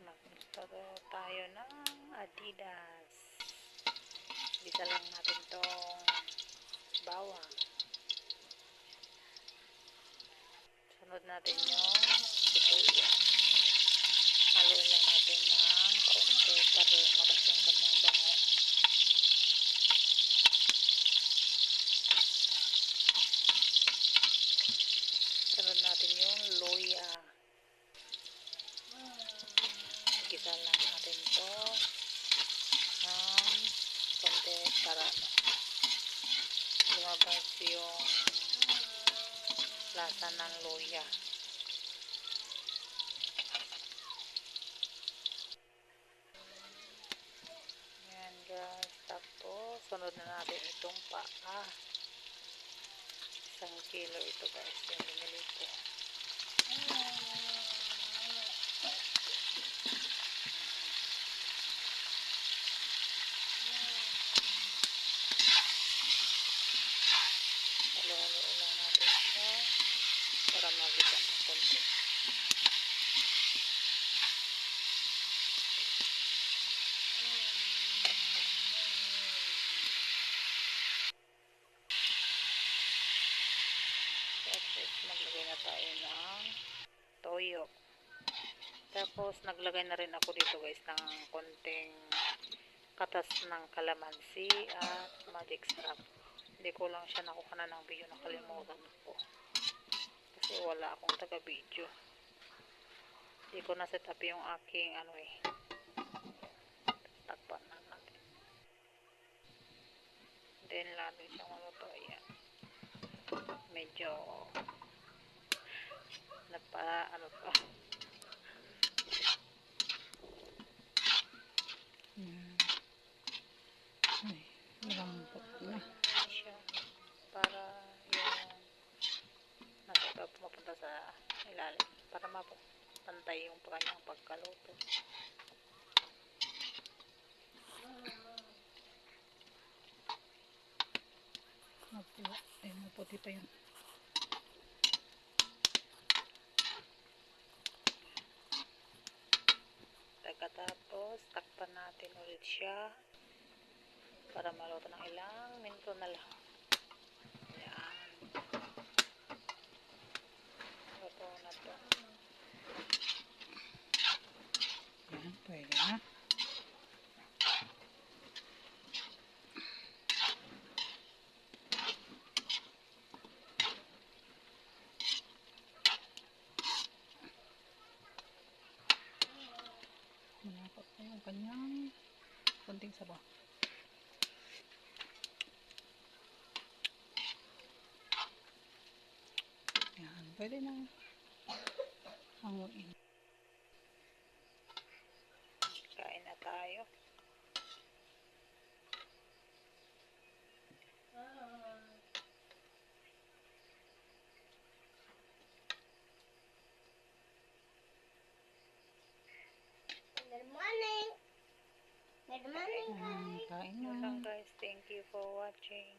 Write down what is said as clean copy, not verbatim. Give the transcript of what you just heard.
Magturo tayo ng Adidas. Bisa lang natin tong bawang. Sunod natin yung sibuyas. Haluin lang natin ng kaunti para lumabas yung kanyang bango. Sunod natin yung luya. Gisa lang natin to ng konti para lumabas yung lasa ng luya. Ayan guys, tapos sunod na natin itong paa. 1 kilo ito guys, yung binili ko. Halo-halo lang natin siya para magisa ng konti. Tapos maglagay na tayo ng toyo. Tapos naglagay na rin ako dito guys ng konting katas ng kalamansi at magic sarap. Hindi ko lang siya nakuha na ng video, nakalimutan ko. Kasi wala akong taga-video. Hindi ko na set up yung aking takpan na natin. Then natin siyang maluto. Ayan. Medyo pa. Ay, malambot na. Siya para yung nasa mapunta sa ilalim para mapantay yung kanyang pagkaluto. Maputi pa yun. Pagkatapos takpan natin ulit siya para maluto ng ilang minuto na lang. Ayan. Luto na to. Ayan, pwede na. Malapot na yung kanyang konting sabaw. Ayan, pwede na hanguin. Kain na tayo. Good morning. Good morning, Ayan, guys. kain Yun na. lang guys. Thank you for watching.